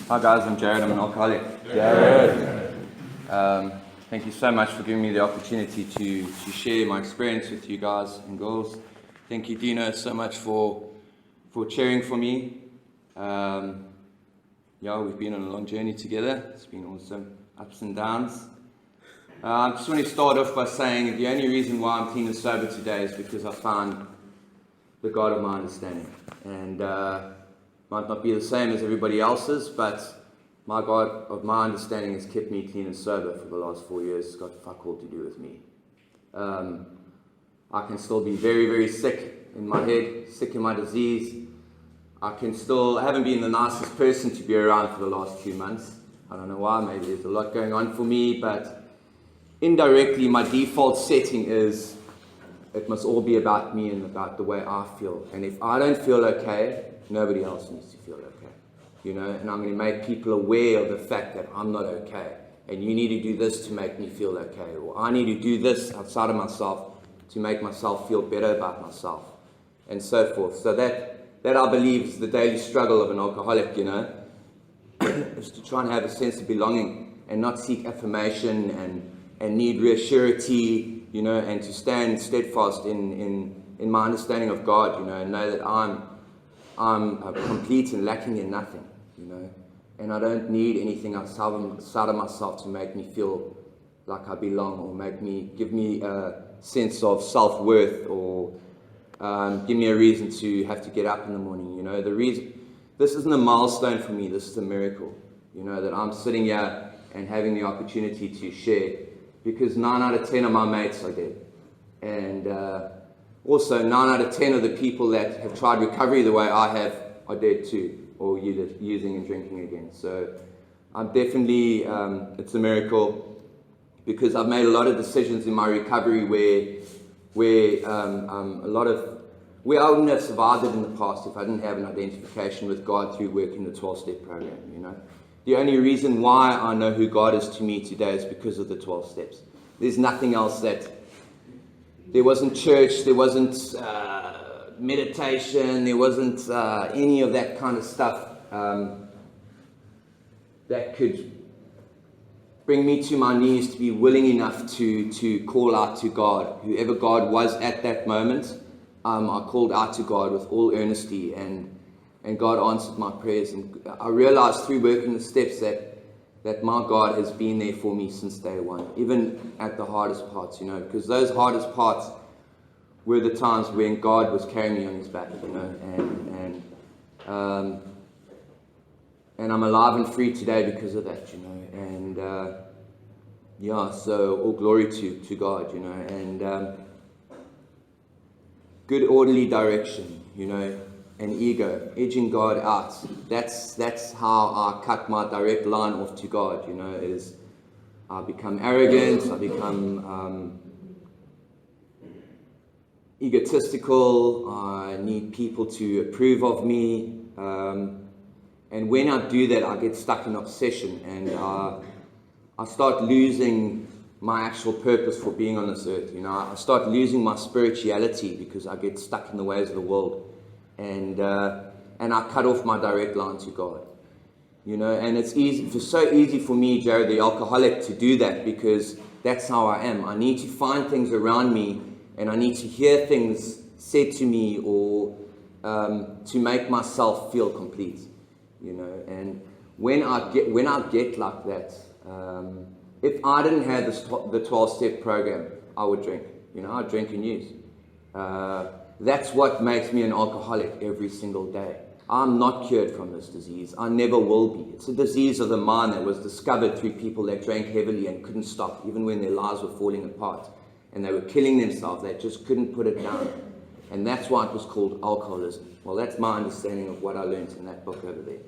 Hi guys, I'm Jared. I'm an alcoholic. Jared. Thank you so much for giving me the opportunity to share my experience with you guys and girls. Thank you, Dino, so much for cheering for me. We've been on a long journey together. It's been awesome, ups and downs. I just want to start off by saying the only reason why I'm clean and sober today is because I found the God of my understanding. And might not be the same as everybody else's, but my God of my understanding has kept me clean and sober for the last 4 years. It's got fuck all to do with me. I can still be very, very sick in my head, sick in my disease. I haven't been the nicest person to be around for the last 2 months. I don't know why, maybe there's a lot going on for me, but indirectly my default setting is it must all be about me and about the way I feel. And if I don't feel okay, nobody else needs to feel okay. And I'm going to make people aware of the fact that I'm not okay. And you need to do this to make me feel okay. Or I need to do this outside of myself to make myself feel better about myself. And so forth. So that I believe is the daily struggle of an alcoholic, is to try and have a sense of belonging and not seek affirmation and need reassurity, and to stand steadfast in my understanding of God, and know that I'm complete and lacking in nothing, and I don't need anything outside of myself to make me feel like I belong or give me a sense of self-worth or give me a reason to have to get up in the morning. This isn't a milestone for me, this is a miracle, that I'm sitting here and having the opportunity to share, because 9 out of 10 of my mates are dead. And also 9 out of 10 of the people that have tried recovery the way I have are dead too, or using and drinking again. So I'm definitely, it's a miracle, because I've made a lot of decisions in my recovery where I wouldn't have survived it in the past if I didn't have an identification with God through working the 12-step program, The only reason why I know who God is to me today is because of the 12 steps. There's nothing else there wasn't church, there wasn't meditation, there wasn't any of that kind of stuff that could bring me to my knees to be willing enough to call out to God. Whoever God was at that moment, I called out to God with all earnesty, and God answered my prayers. And I realized through working the steps that my God has been there for me since day one, even at the hardest parts, because those hardest parts were the times when God was carrying me on his back, and I'm alive and free today because of that, and so all glory to God, and good orderly direction, and ego, edging God out. That's how I cut my direct line off to God, is I become arrogant, I become egotistical, I need people to approve of me, and when I do that, I get stuck in obsession, and I start losing my actual purpose for being on this earth. I start losing my spirituality because I get stuck in the ways of the world. And I cut off my direct line to God, and it's so easy for me, Jared, the alcoholic, to do that, because that's how I am. I need to find things around me, and I need to hear things said to me, or to make myself feel complete, and when I get like that, if I didn't have the 12-step program, I would drink, I'd drink and use. That's what makes me an alcoholic every single day. I'm not cured from this disease. I never will be. It's a disease of the mind that was discovered through people that drank heavily and couldn't stop, even when their lives were falling apart. And they were killing themselves. They just couldn't put it down. And that's why it was called alcoholism. Well, that's my understanding of what I learned in that book over there.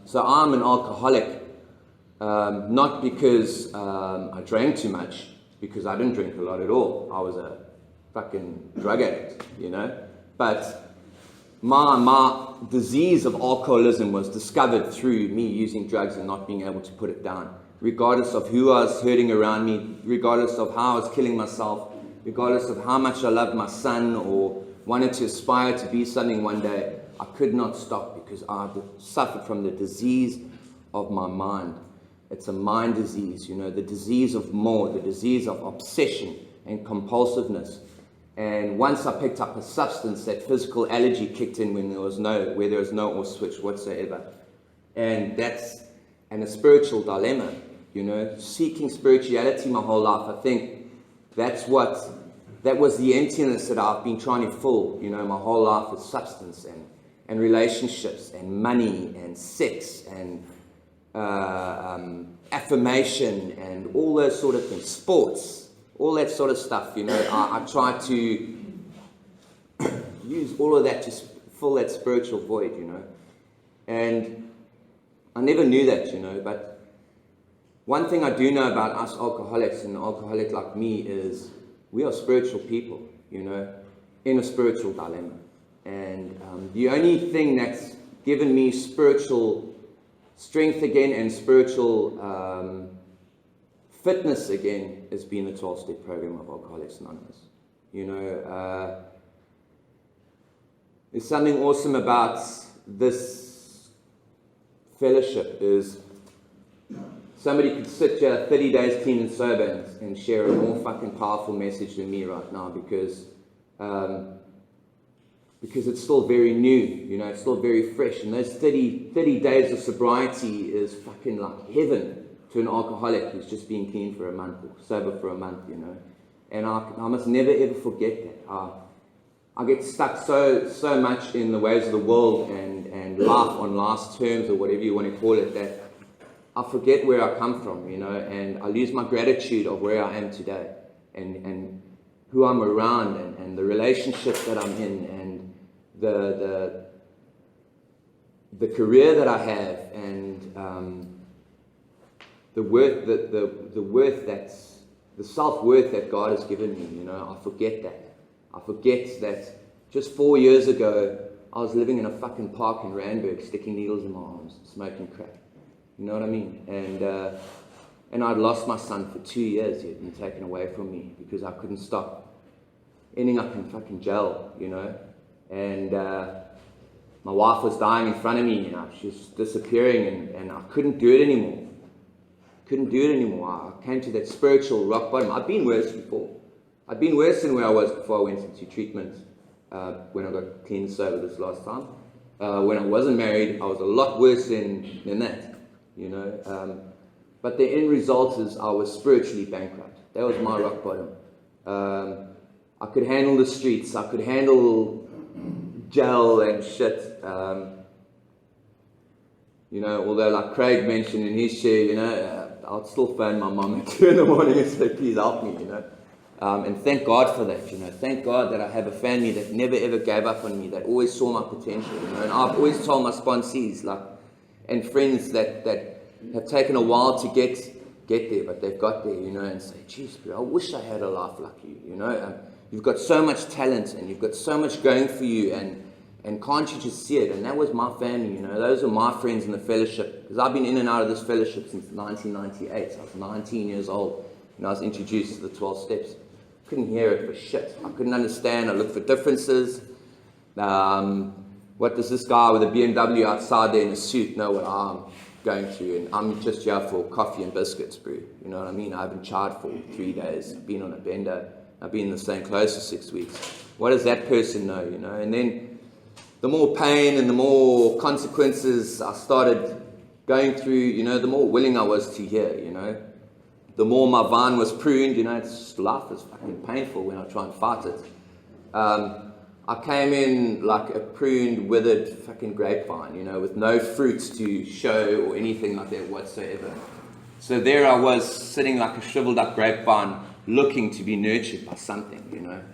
So I'm an alcoholic, not because I drank too much, because I didn't drink a lot at all. I was a fucking drug addict, but my disease of alcoholism was discovered through me using drugs and not being able to put it down, regardless of who I was hurting around me, regardless of how I was killing myself, regardless of how much I loved my son or wanted to aspire to be something one day. I could not stop because I suffered from the disease of my mind. It's a mind disease, the disease of more, the disease of obsession and compulsiveness. And once I picked up a substance, that physical allergy kicked in where there was no off switch whatsoever. And that's a spiritual dilemma, seeking spirituality my whole life. I think that was the emptiness that I've been trying to fill, my whole life, with substance and relationships and money and sex and affirmation and all those sort of things, sports. All that sort of stuff, I try to use all of that to fill that spiritual void, And I never knew that, but one thing I do know about us alcoholics and an alcoholic like me is we are spiritual people, in a spiritual dilemma. And the only thing that's given me spiritual strength again and spiritual fitness again has been the 12-step program of Alcoholics Anonymous. There's something awesome about this fellowship is somebody could sit here 30 days clean and sober and share a more fucking powerful message than me right now because it's still very new, it's still very fresh. And those 30 days of sobriety is fucking like heaven to an alcoholic who's just been clean for a month or sober for a month, And I must never ever forget that. I get stuck so much in the ways of the world and life on life's terms or whatever you want to call it that I forget where I come from, and I lose my gratitude of where I am today and who I'm around and the relationships that I'm in and the career that I have and the self-worth that God has given me, I forget that. I forget that just 4 years ago, I was living in a fucking park in Randburg, sticking needles in my arms, smoking crack. You know what I mean? And I'd lost my son for 2 years. He had been taken away from me because I couldn't stop ending up in fucking jail, And my wife was dying in front of me, she was disappearing and I couldn't do it anymore. I came to that spiritual rock bottom. I've been worse before. I've been worse than where I was before I went into treatment, when I got clean and sober this last time. When I wasn't married, I was a lot worse than that, But the end result is I was spiritually bankrupt. That was my rock bottom. I could handle the streets. I could handle jail and shit. Although like Craig mentioned in his share, I'll still phone my mum at 2 in the morning and say, please help me, And thank God for that, Thank God that I have a family that never ever gave up on me, that always saw my potential, And I've always told my sponsees, and friends that have taken a while to get there, but they've got there, and say, geez, bro, I wish I had a life like you, You've got so much talent and you've got so much going for you and can't you just see it? And that was my family, Those are my friends in the fellowship. Because I've been in and out of this fellowship since 1998. I was 19 years old when I was introduced to the 12 steps. Couldn't hear it for shit. I couldn't understand. I looked for differences. What does this guy with a BMW outside there in a suit know what I'm going through? And I'm just here for coffee and biscuits, bro. You know what I mean? I haven't charged for 3 days. I've been on a bender. I've been in the same clothes for 6 weeks. What does that person know, And then the more pain and the more consequences I started going through, the more willing I was to hear, The more my vine was pruned, life is fucking painful when I try and fight it. I came in like a pruned, withered fucking grapevine, with no fruits to show or anything like that whatsoever. So there I was, sitting like a shriveled up grapevine, looking to be nurtured by something,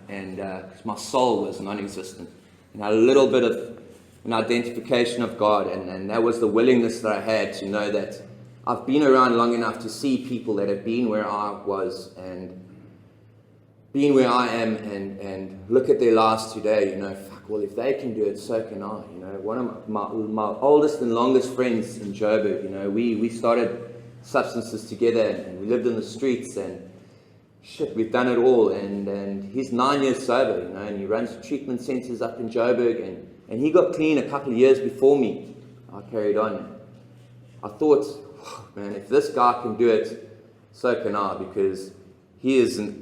and my soul was non-existent. And a little bit of an identification of God, and that was the willingness that I had to know that I've been around long enough to see people that have been where I was and been where I am and look at their lives today, fuck, well, if they can do it, so can I, One of my oldest and longest friends in Joburg, we started substances together and we lived in the streets, and shit, we've done it all, and he's 9 years sober, you know, and he runs treatment centres up in Joburg, and he got clean a couple of years before me. I carried on. I thought, oh, man, if this guy can do it, so can I, because he is an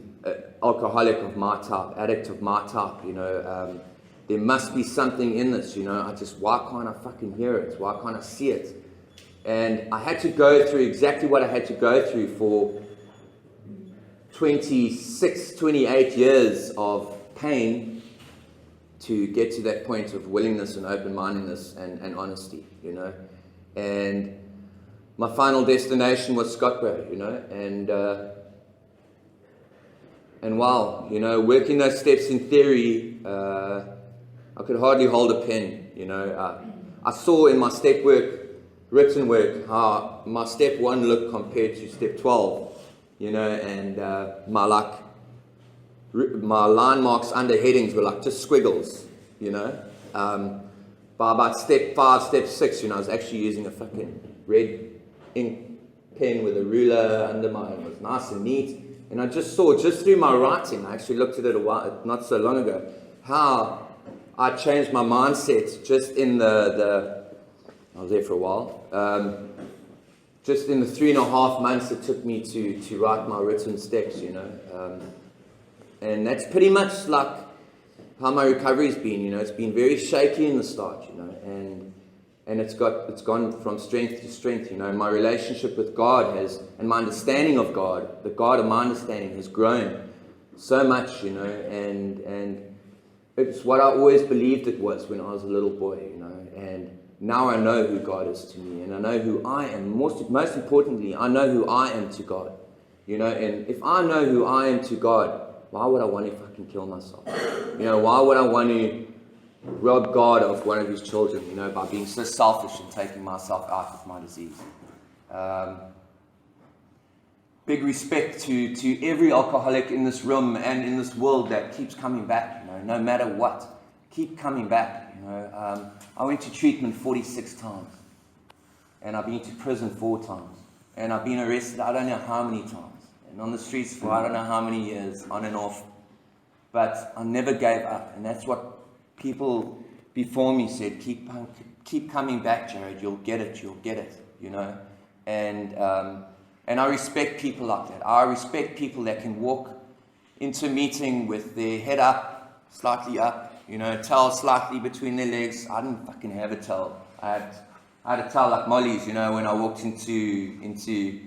alcoholic of my type, addict of my type, you know. There must be something in this, you know. Why can't I fucking hear it? Why can't I see it? And I had to go through exactly what I had to go through for 26, 28 years of pain to get to that point of willingness and open-mindedness and honesty, you know. And my final destination was Scottsboro, you know, and wow, you know, working those steps in theory, I could hardly hold a pen, you know. I saw in my step work, written work, how my step 1 looked compared to step 12, you know, and my line marks under headings were like just squiggles, you know. By about step 5, step 6, you know, I was actually using a fucking red ink pen with a ruler under mine. It was nice and neat. And I just saw, just through my writing, I actually looked at it a while, not so long ago, how I changed my mindset just in I was there for a while, just in the 3.5 months it took me to write my written steps, you know. And that's pretty much like how my recovery's been, you know. It's been very shaky in the start, you know, and it's gone from strength to strength, you know. My relationship with God and my understanding of God, the God of my understanding, has grown so much, you know, and it's what I always believed it was when I was a little boy, you know, and now I know who God is to me, and I know who I am. Most importantly, I know who I am to God, you know. And if I know who I am to God, why would I want to fucking kill myself? You know, why would I want to rob God of one of his children, you know, by being so selfish and taking myself out of my disease? Big respect to every alcoholic in this room and in this world that keeps coming back, you know, no matter what. Keep coming back, you know. I went to treatment 46 times, and I've been to prison 4 times, and I've been arrested I don't know how many times, and on the streets for I don't know how many years, on and off. But I never gave up, and that's what people before me said. Keep coming back, Jared. You'll get it, you know. And I respect people like that. I respect people that can walk into a meeting with their head up, slightly up, you know, towel slightly between their legs. I didn't fucking have a towel. I had a towel like Molly's, you know. When I walked into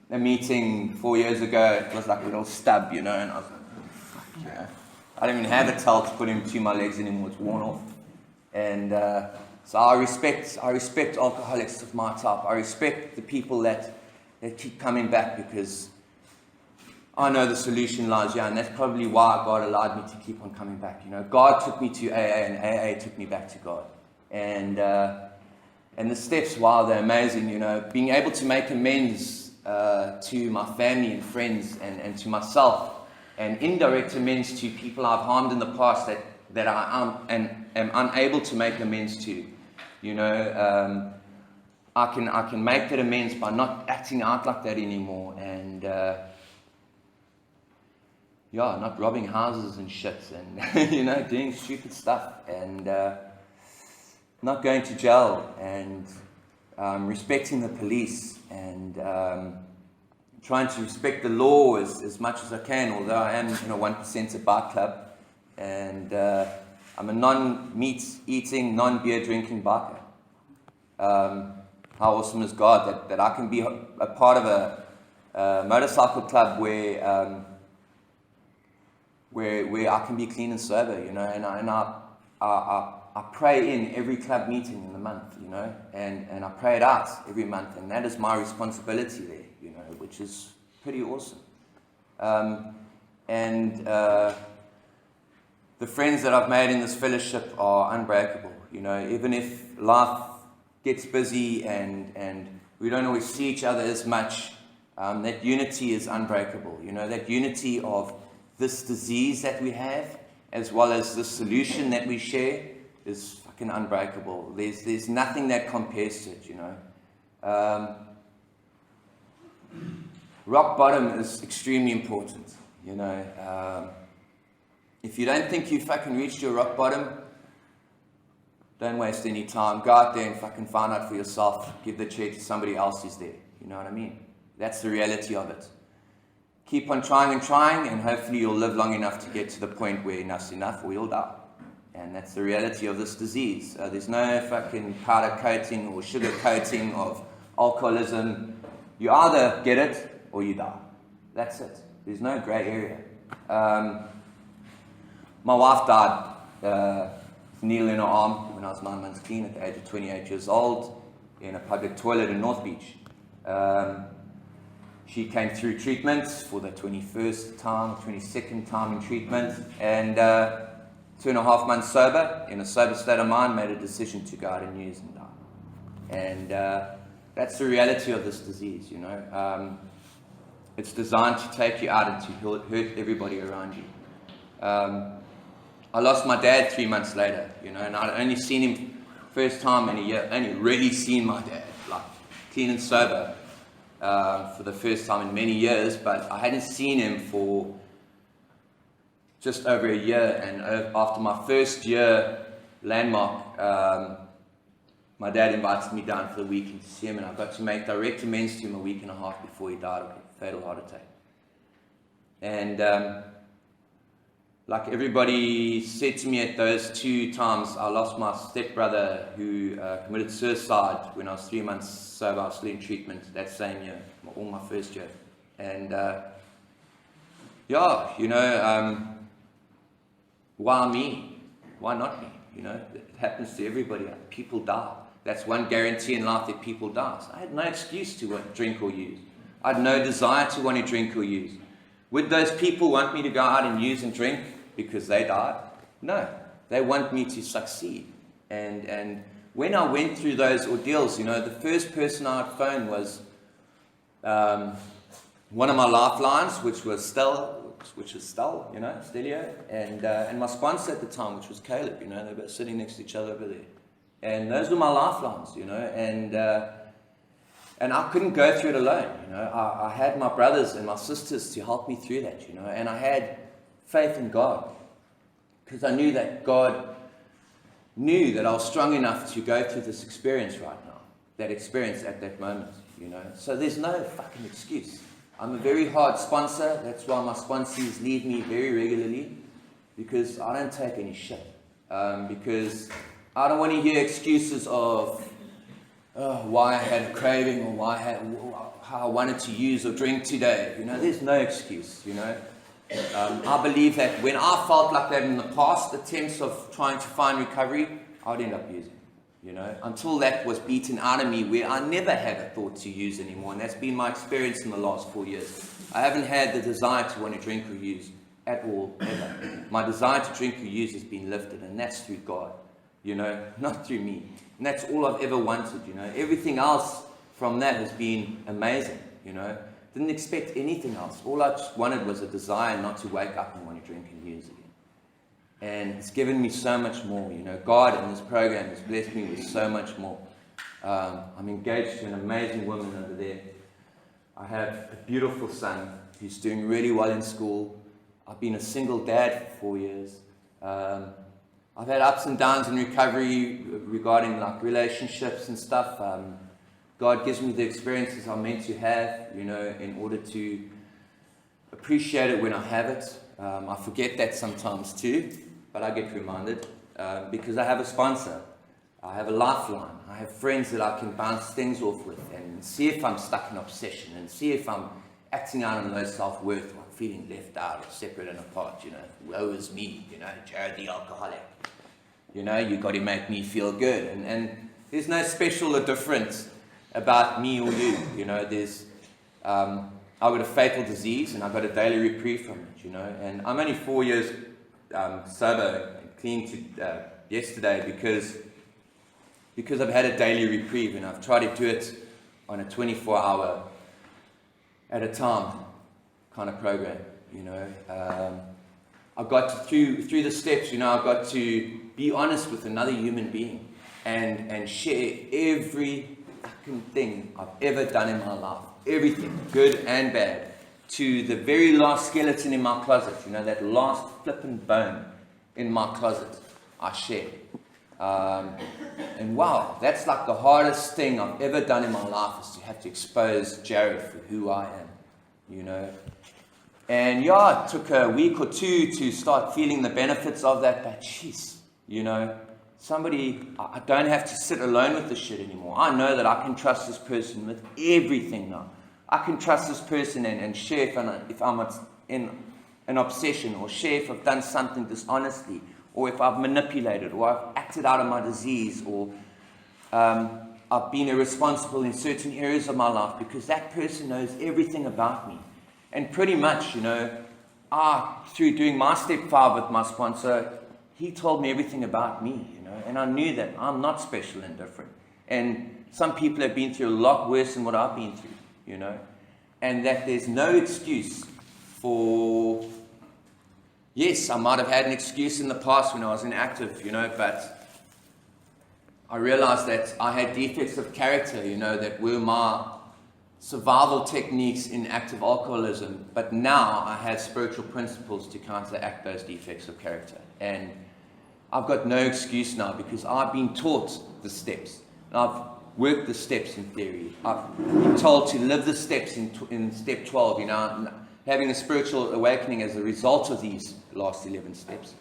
a meeting 4 years ago, it was like a little stub, you know, and I was like, oh, fuck, you know. I don't even have a towel to put in between my legs anymore. It's worn off. And so I respect alcoholics of my type. I respect the people that keep coming back, because I know the solution lies here, and that's probably why God allowed me to keep on coming back. You know, God took me to AA, and AA took me back to God. And the steps, wow, they're amazing. You know, being able to make amends to my family and friends and to myself, and indirect amends to people I've harmed in the past that I am unable to make amends to. You know, I can make that amends by not acting out like that anymore, and not robbing houses and shit, and you know, doing stupid stuff, and not going to jail, and respecting the police, and trying to respect the law as much as I can, although I am in a 1% bike club, and I'm a non-meat eating, non-beer drinking biker. How awesome is God that I can be a part of a motorcycle club where I can be clean and sober, you know, and I pray in every club meeting in the month, you know, and I pray it out every month, and that is my responsibility there, you know, which is pretty awesome. The friends that I've made in this fellowship are unbreakable, you know. Even if life gets busy and we don't always see each other as much, that unity is unbreakable, you know, that unity of this disease that we have, as well as the solution that we share, is fucking unbreakable. There's nothing that compares to it, you know. Rock bottom is extremely important, You know, if you don't think you fucking reached your rock bottom, don't waste any time. Go out there and fucking find out for yourself. Give the chair to somebody else who's there. You know what I mean? That's the reality of it. Keep on trying, and hopefully you'll live long enough to get to the point where enough's enough, or you'll die. And that's the reality of this disease. There's no fucking powder coating or sugar coating of alcoholism. You either get it or you die. That's it. There's no grey area. My wife died with a needle in her arm when I was 9 months clean at the age of 28 years old in a public toilet in North Beach. She came through treatment for the 21st time, 22nd time in treatment, and 2.5 months sober, in a sober state of mind, made a decision to go out and use and die. And that's the reality of this disease, you know. It's designed to take you out and to hurt everybody around you. I lost my dad 3 months later, you know, and I'd only seen him first time in a year, only really seen my dad, like clean and sober, for the first time in many years, but I hadn't seen him for just over a year. And after my first year landmark, my dad invited me down for the weekend to see him, and I got to make direct amends to him a week and a half before he died of a fatal heart attack. And like everybody said to me at those 2 times, I lost my stepbrother who committed suicide when I was 3 months sober. I was still in treatment that same year, all my first year. And yeah, you know, why me? Why not me? You know, it happens to everybody. People die. That's one guarantee in life, that people die. So I had no excuse to drink or use. I had no desire to want to drink or use. Would those people want me to go out and use and drink because they died? No. They want me to succeed. And when I went through those ordeals, you know, the first person I'd phone was one of my lifelines, which was Stelio, you know, Stelio, and my sponsor at the time, which was Caleb, you know. They were sitting next to each other over there. And those were my lifelines, you know, and I couldn't go through it alone, you know. I had my brothers and my sisters to help me through that, you know, and I had faith in God, because I knew that God knew that I was strong enough to go through this experience right now, that experience at that moment, you know. So there's no fucking excuse. I'm a very hard sponsor. That's why my sponsees leave me very regularly, because I don't take any shit. Because I don't want to hear excuses of why I had a craving, or how I wanted to use or drink today. You know, there's no excuse, you know. I believe that when I felt like that in the past attempts of trying to find recovery, I would end up using, you know, until that was beaten out of me, where I never had a thought to use anymore. And that's been my experience in the last 4 years. I haven't had the desire to want to drink or use at all, ever. My desire to drink or use has been lifted, and that's through God, you know, not through me. And that's all I've ever wanted, you know. Everything else from that has been amazing, you know. Didn't expect anything else. All I just wanted was a desire not to wake up and want to drink and use again. And it's given me so much more, you know. God in this program has blessed me with so much more. I'm engaged to an amazing woman over there. I have a beautiful son who's doing really well in school. I've been a single dad for 4 years. I've had ups and downs in recovery regarding like relationships and stuff. God gives me the experiences I'm meant to have, you know, in order to appreciate it when I have it. I forget that sometimes too, but I get reminded because I have a sponsor. I have a lifeline. I have friends that I can bounce things off with and see if I'm stuck in obsession, and see if I'm acting out on low self-worth, or feeling left out or separate and apart, you know. Woe is me, you know, Jared the alcoholic. You know, you got to make me feel good. And there's no special or difference about me or you, you know. There's, I've got a fatal disease, and I've got a daily reprieve from it, you know. And I'm only 4 years sober and clean to yesterday because I've had a daily reprieve, and I've tried to do it on a 24-hour at a time kind of program, you know. I've got through the steps, you know. I've got to be honest with another human being and share every fucking thing I've ever done in my life, everything, good and bad, to the very last skeleton in my closet, that last flippin' bone in my closet, I share. And wow, that's like the hardest thing I've ever done in my life, is to have to expose Jared for who I am, And yeah, it took a week or two to start feeling the benefits of that, but jeez, I don't have to sit alone with this shit anymore. I know that I can trust this person with everything now. I can trust this person and share if I'm in an obsession, or share if I've done something dishonestly, or if I've manipulated, or I've acted out of my disease, or I've been irresponsible in certain areas of my life, because that person knows everything about me. And pretty much, through doing my step 5 with my sponsor, he told me everything about me, and I knew that I'm not special and different. And some people have been through a lot worse than what I've been through, and that there's no excuse for, yes, I might have had an excuse in the past when I was inactive, but I realized that I had defects of character, that were my survival techniques in active alcoholism, but now I have spiritual principles to counteract those defects of character. And I've got no excuse now, because I've been taught the steps. And I've worked the steps in theory. I've been told to live the steps in step 12, having a spiritual awakening as a result of these last 11 steps.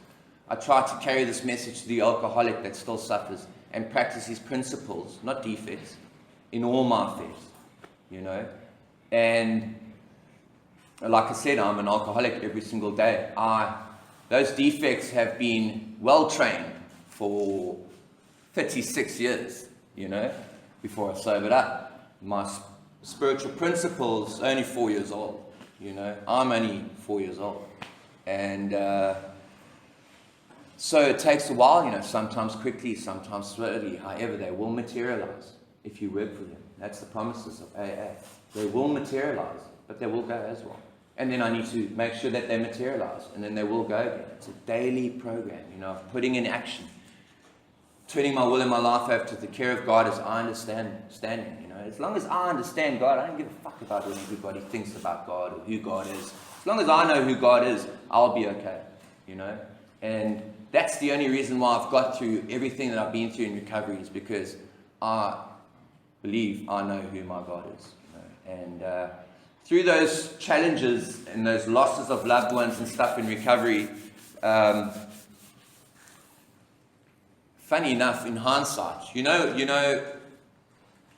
I try to carry this message to the alcoholic that still suffers, and practice these principles, not defects, in all my affairs, And like I said, I'm an alcoholic every single day. Those defects have been well trained for 36 years, before I sobered up. My spiritual principles only 4 years old, I'm only 4 years old. And so it takes a while, sometimes quickly, sometimes slowly. However, they will materialize if you work for them. That's the promises of AA. They will materialize, but they will go as well. And then I need to make sure that they materialize, and then they will go again. It's a daily program, of putting in action, turning my will and my life over to the care of God as I understand it. As long as I understand God, I don't give a fuck about what everybody thinks about God or who God is. As long as I know who God is, I'll be okay, And that's the only reason why I've got through everything that I've been through in recovery, is because I believe I know who my God is, And through those challenges and those losses of loved ones and stuff in recovery, funny enough, in hindsight,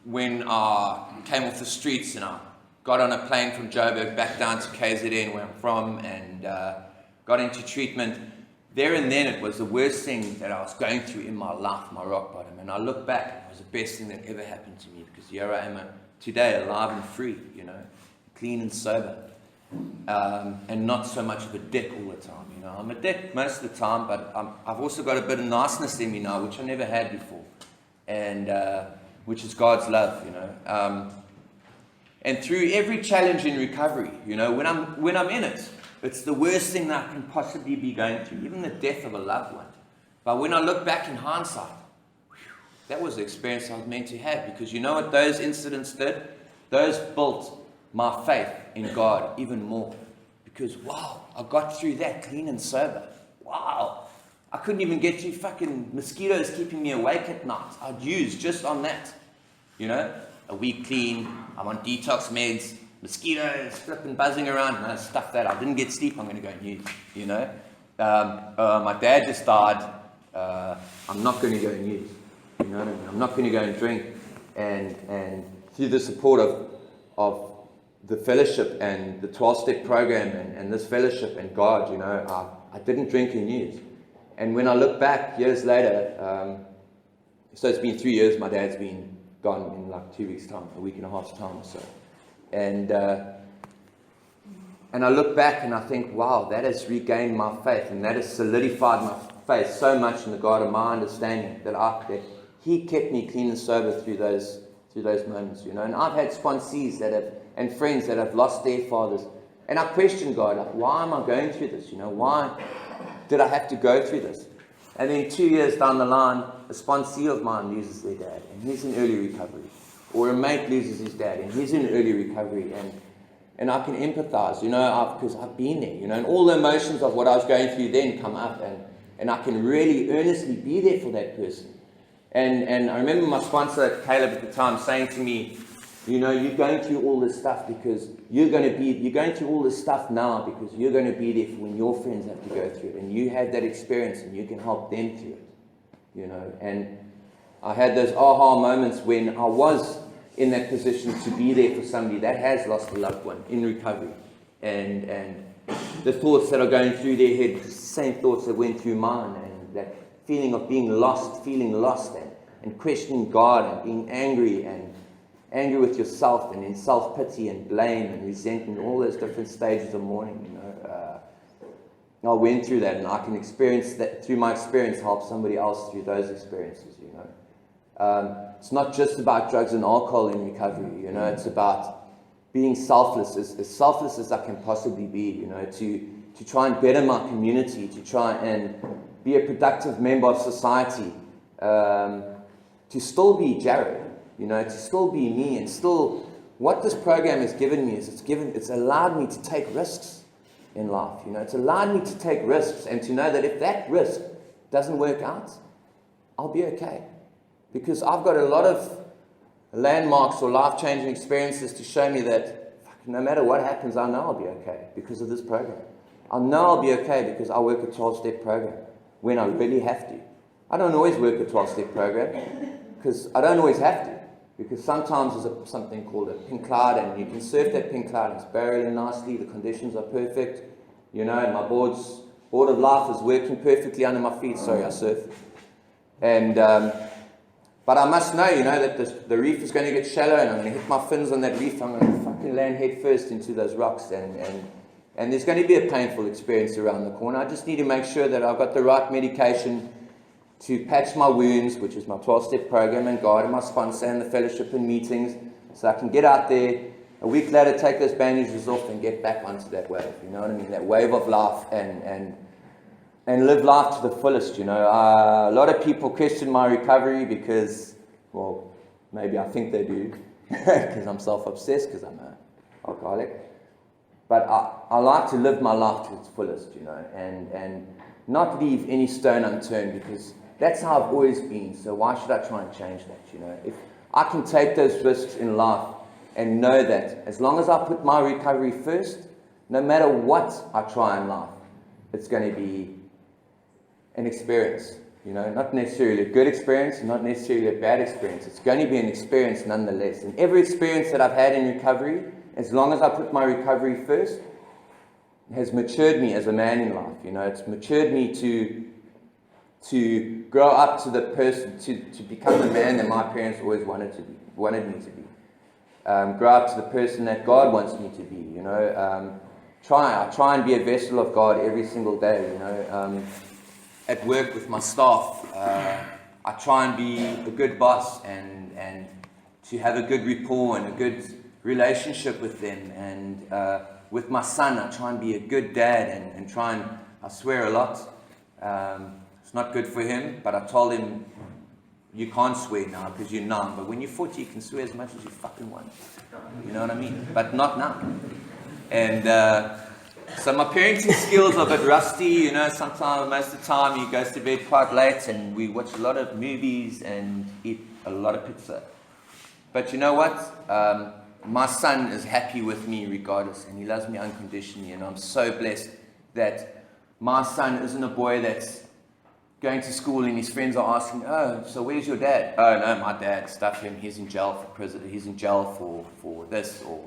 when I came off the streets and I got on a plane from Joburg back down to KZN, where I'm from, and got into treatment, there and then it was the worst thing that I was going through in my life, my rock bottom. And I look back, it was the best thing that ever happened to me, because here I am today, alive and free, clean and sober, and not so much of a dick all the time. I'm a dick most of the time, but I've also got a bit of niceness in me now, which I never had before, and which is God's love, And through every challenge in recovery, when I'm in it, it's the worst thing that I can possibly be going through, even the death of a loved one. But when I look back in hindsight, that was the experience I was meant to have, because you know what those incidents did? Those built my faith in God even more. Because, wow, I got through that clean and sober. Wow. I couldn't even get through fucking mosquitoes keeping me awake at night. I'd use just on that. A week clean, I'm on detox meds, mosquitoes flipping buzzing around, and stuff that I didn't get sleep, I'm going to go and use, my dad just died, I'm not going to go and use, I'm not going to go and drink, and through the support of the fellowship and the 12-step program and this fellowship and God, I didn't drink and use. And when I look back years later, so it's been 3 years, my dad's been gone in like 2 weeks' time, a week and a half's time or so. And I look back and I think, wow, that has regained my faith, and that has solidified my faith so much in the God of my understanding that He kept me clean and sober through those moments, And I've had sponsees and friends that have lost their fathers, and I question God, like, why am I going through this? Why did I have to go through this? And then 2 years down the line, a sponsee of mine loses their dad, and he's in early recovery. Or a mate loses his dad, and he's in early recovery. And I can empathize, because I've been there, and all the emotions of what I was going through then come up, and I can really earnestly be there for that person. And I remember my sponsor, Caleb, at the time saying to me, you're going through all this stuff because you're going through all this stuff now because you're going to be there for when your friends have to go through it, and you had that experience and you can help them through it, and I had those aha moments when I was in that position to be there for somebody that has lost a loved one in recovery, and the thoughts that are going through their head, the same thoughts that went through mine, and that feeling of feeling lost and questioning God and being angry with yourself and in self-pity and blame and resentment, all those different stages of mourning, I went through that, and I can experience that through my experience, help somebody else through those experiences, It's not just about drugs and alcohol in recovery, it's about being selfless, as selfless as I can possibly be, to try and better my community, to try and be a productive member of society, to still be Jared, to still be me, and still, what this program has given me is it's allowed me to take risks in life, it's allowed me to take risks and to know that if that risk doesn't work out, I'll be okay. Because I've got a lot of landmarks or life-changing experiences to show me that no matter what happens, I know I'll be okay because of this program. I know I'll be okay because I work a 12-step program when I really have to. I don't always work a 12-step program because I don't always have to. Because sometimes there's something called a pink cloud, and you can surf that pink cloud, and it's barreling nicely, the conditions are perfect, and my board of life is working perfectly under my feet. Sorry, I surf. And but I must know, that the reef is going to get shallow, and I'm going to hit my fins on that reef. I'm going to fucking land head first into those rocks, and there's going to be a painful experience around the corner. I just need to make sure that I've got the right medication to patch my wounds, which is my 12-step program, and God and my sponsor and the fellowship and meetings, so I can get out there a week later, take those bandages off, and get back onto that wave. You know what I mean? That wave of life, and live life to the fullest. A lot of people question my recovery because, well, maybe I think they do, because I'm self-obsessed, because I'm an alcoholic. But I like to live my life to its fullest, and not leave any stone unturned, because that's how I've always been. So why should I try and change that? If I can take those risks in life and know that as long as I put my recovery first, no matter what I try in life, it's going to be an experience. Not necessarily a good experience, not necessarily a bad experience. It's going to be an experience nonetheless. And every experience that I've had in recovery, as long as I put my recovery first, has matured me as a man in life. It's matured me to grow up to the person, to become the man that my parents always wanted me to be. Grow up to the person that God wants me to be. I try and be a vessel of God every single day. At work with my staff, I try and be a good boss and to have a good rapport and a good relationship with them. And with my son, I try and be a good dad and I swear a lot. It's not good for him, but I told him, you can't swear now because you're 9, but when you're 40, you can swear as much as you fucking want. You know what I mean? But not now. And so my parenting skills are a bit rusty, sometimes, most of the time, he goes to bed quite late and we watch a lot of movies and eat a lot of pizza. But you know what? My son is happy with me regardless, and he loves me unconditionally, and I'm so blessed that my son isn't a boy that's going to school and his friends are asking, oh, so where's your dad? Oh no, my dad stuffed him, he's in jail for prison, he's in jail for this or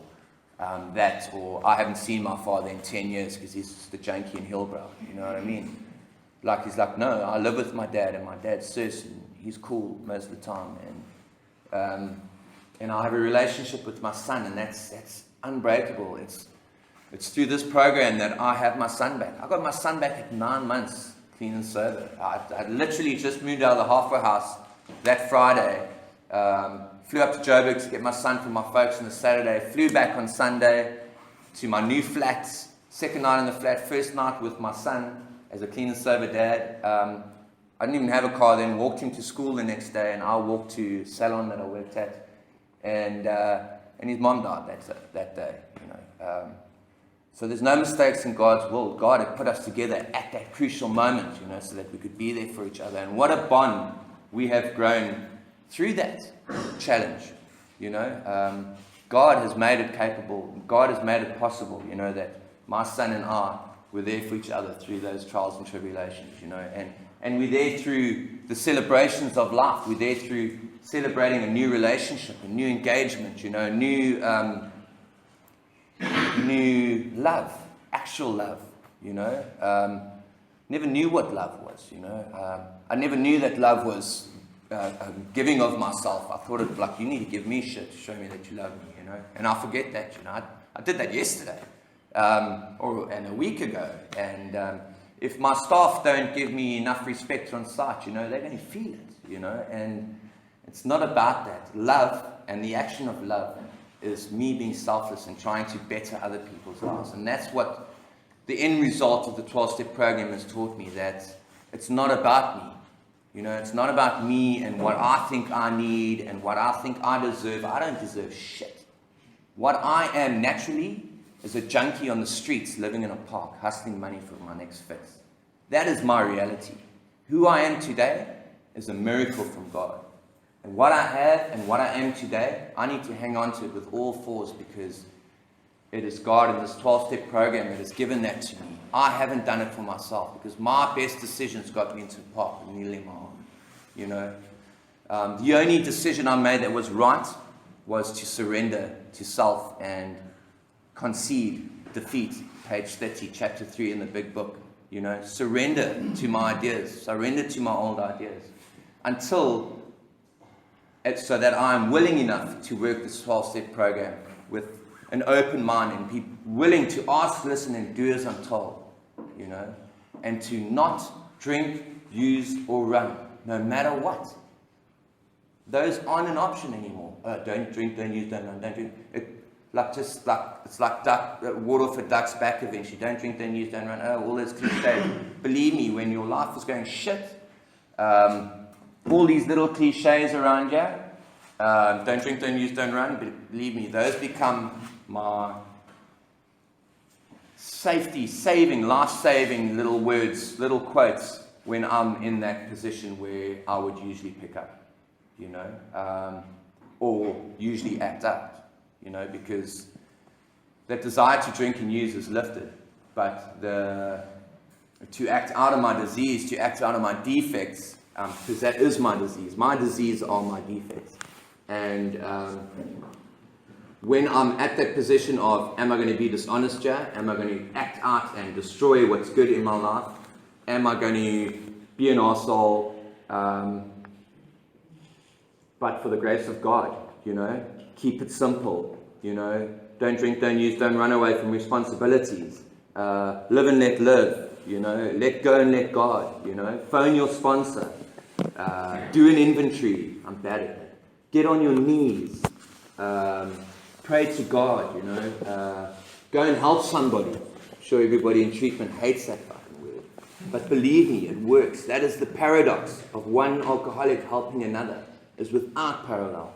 that, or I haven't seen my father in 10 years because he's just a junkie in Hillbrow, you know what I mean? He's like, no, I live with my dad, and my dad's sis, and he's cool most of the time, and I have a relationship with my son, and that's unbreakable. It's through this program that I have my son back. I got my son back at 9 months, clean and sober. I literally just moved out of the halfway house that Friday. Flew up to Joburg to get my son from my folks on the Saturday. Flew back on Sunday to my new flat. Second night in the flat. First night with my son as a clean and sober dad. I didn't even have a car then. Walked him to school the next day, and I walked to salon that I worked at. And his mom died that day. So there's no mistakes in God's will. God had put us together at that crucial moment, so that we could be there for each other. And what a bond we have grown through that challenge, God has made it capable. God has made it possible, that my son and I were there for each other through those trials and tribulations, and we're there through the celebrations of life. We're there through celebrating a new relationship, a new engagement, new love, actual love, never knew what love was, I never knew that love was giving of myself. I thought it like, you need to give me shit to show me that you love me, and I forget that, I did that yesterday, and a week ago, and if my staff don't give me enough respect on site, they're going to feel it, and it's not about that. Love and the action of love is me being selfless and trying to better other people's lives. And that's what the end result of the 12-step program has taught me, that it's not about me. It's not about me and what I think I need and what I think I deserve. I don't deserve shit. What I am naturally is a junkie on the streets living in a park, hustling money for my next fix. That is my reality. Who I am today is a miracle from God. And what I have and what I am today, I need to hang on to it with all fours, because it is God in this 12-step program that has given that to me. I haven't done it for myself, because my best decisions got me into the park with nearly my arm. The only decision I made that was right was to surrender to self and concede defeat. Page 30, chapter 3 in the big book. Surrender to my ideas, surrender to my old ideas, so that I'm willing enough to work this 12-step program with an open mind and be willing to ask, listen, and do as I'm told, and to not drink, use, or run, no matter what. Those aren't an option anymore. Don't drink, don't use, don't run, don't drink. It's like water for duck's back eventually. Don't drink, don't use, don't run. All those cliches. Believe me, when your life is going shit, all these little cliches around you, don't drink, don't use, don't run, but believe me, those become my life-saving little words, little quotes when I'm in that position where I would usually pick up, or usually act out, because that desire to drink and use is lifted, but to act out of my disease, to act out of my defects, because that is my disease. My disease are my defects. And when I'm at that position of, am I going to be dishonest here? Am I going to act out and destroy what's good in my life? Am I going to be an arsehole? But for the grace of God, keep it simple, don't drink, don't use, don't run away from responsibilities. Live and let live, let go and let God, phone your sponsor. Do an inventory. I'm bad at that. Get on your knees. Pray to God, go and help somebody. I'm sure everybody in treatment hates that fucking word. But believe me, it works. That is the paradox of one alcoholic helping another, is without parallel.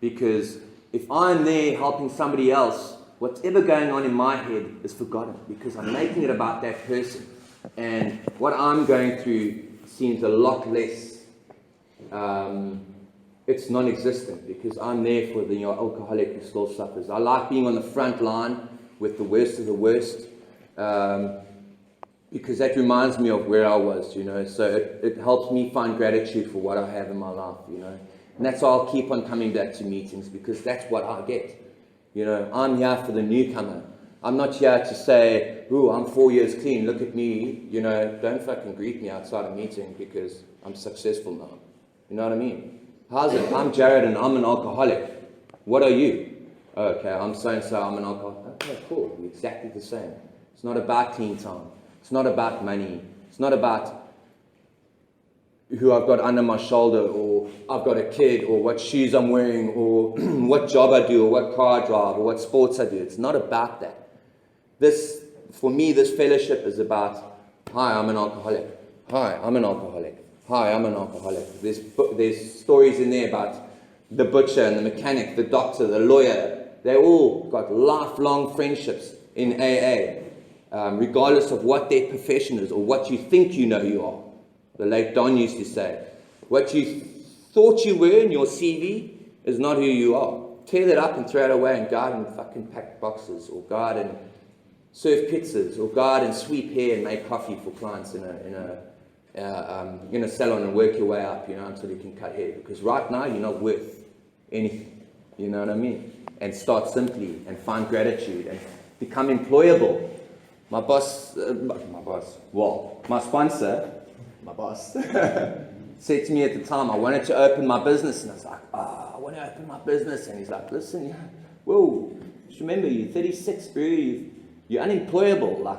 Because if I'm there helping somebody else, whatever going on in my head is forgotten, because I'm making it about that person. And what I'm going through seems a lot less, it's non-existent, because I'm there for the alcoholic who still suffers. I like being on the front line with the worst of the worst, because that reminds me of where I was, so it helps me find gratitude for what I have in my life, and that's why I'll keep on coming back to meetings, because that's what I get. I'm here for the newcomer. I'm not here to say, ooh, I'm 4 years clean, look at me, don't fucking greet me outside a meeting because I'm successful now. You know what I mean? How's it? I'm Jared and I'm an alcoholic. What are you? Oh, okay, I'm so-and-so, I'm an alcoholic. Okay, cool, we're exactly the same. It's not about clean time. It's not about money. It's not about who I've got under my shoulder, or I've got a kid, or what shoes I'm wearing, or what job I do, or what car I drive, or what sports I do. It's not about that. For me, this fellowship is about, hi, I'm an alcoholic. Hi, I'm an alcoholic. Hi, I'm an alcoholic. There's stories in there about the butcher and the mechanic, the doctor, the lawyer, They all got lifelong friendships in AA, regardless of what their profession is or what you think you know you are. The late Don used to say, what you thought you were in your CV is not who you are. Tear that up and throw it away and go out and fucking pack boxes, or go out and serve pizzas, or go out and sweep hair and make coffee for clients in a salon and work your way up, until you can cut hair. Because right now you're not worth anything, you know what I mean? And start simply and find gratitude and become employable. My boss said to me at the time, I wanted to open my business, and I was like, I want to open my business. And he's like, listen, whoa, just remember, you're 36, bro, you're unemployable. Like,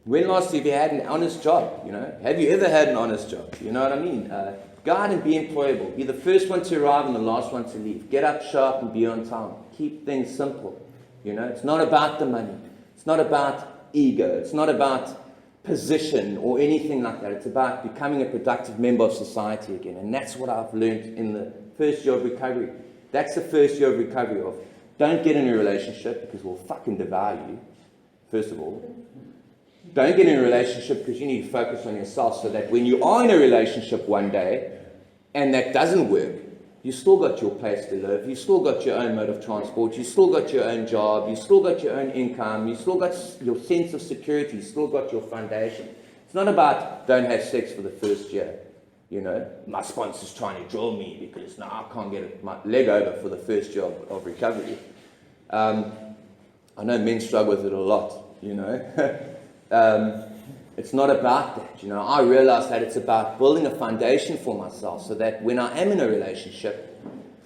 when last have you had an honest job? Have you ever had an honest job? You know what I mean? Go out and be employable. Be the first one to arrive and the last one to leave. Get up sharp and be on time. Keep things simple. It's not about the money. It's not about ego. It's not about position or anything like that. It's about becoming a productive member of society again. And that's what I've learned in the first year of recovery. That's the first year of recovery of, don't get in a relationship because we'll fucking devour you, first of all. Don't get in a relationship because you need to focus on yourself, so that when you are in a relationship one day and that doesn't work, you still got your place to live, you still got your own mode of transport, you still got your own job, you still got your own income, you still got your sense of security, you still got your foundation. It's not about don't have sex for the first year. My sponsor's trying to drill me because now I can't get my leg over for the first year of recovery. I know men struggle with it a lot, It's not about that, I realize that it's about building a foundation for myself, so that when I am in a relationship,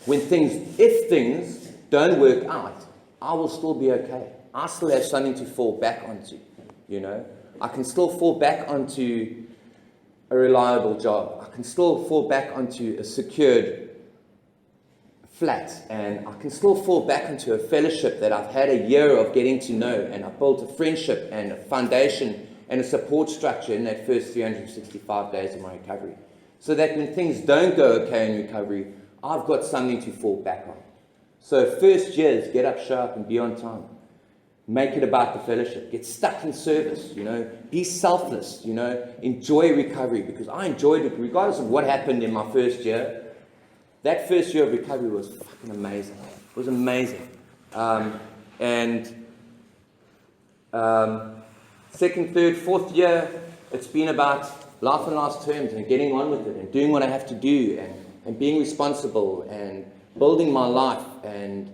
if things don't work out, I will still be okay. I still have something to fall back onto, I can still fall back onto a reliable job. I can still fall back onto a secured flat, and I can still fall back into a fellowship that I've had a year of getting to know, and I've built a friendship and a foundation and a support structure in that first 365 days of my recovery. So that when things don't go okay in recovery, I've got something to fall back on. So first years, get up sharp and be on time. Make it about the fellowship. Get stuck in service, Be selfless, Enjoy recovery, because I enjoyed it regardless of what happened in my first year. That first year of recovery was fucking amazing. It was amazing. Second, third, fourth year, it's been about life on life's terms and getting on with it and doing what I have to do and being responsible and building my life and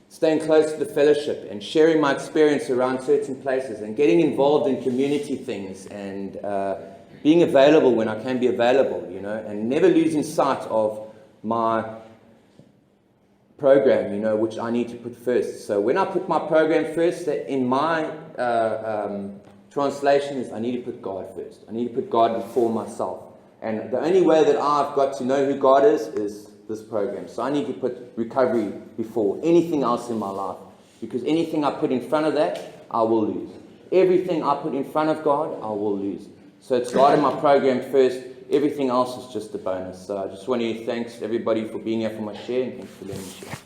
staying close to the fellowship and sharing my experience around certain places and getting involved in community things and being available when I can be available, and never losing sight of my program, which I need to put first. So when I put my program first, in my translation is I need to put God first. I need to put God before myself. And the only way that I've got to know who God is this program. So I need to put recovery before anything else in my life. Because anything I put in front of that, I will lose. Everything I put in front of God, I will lose. So it's God in my program first. Everything else is just a bonus. So I just want to thanks everybody for being here for my share, and thanks for letting me share.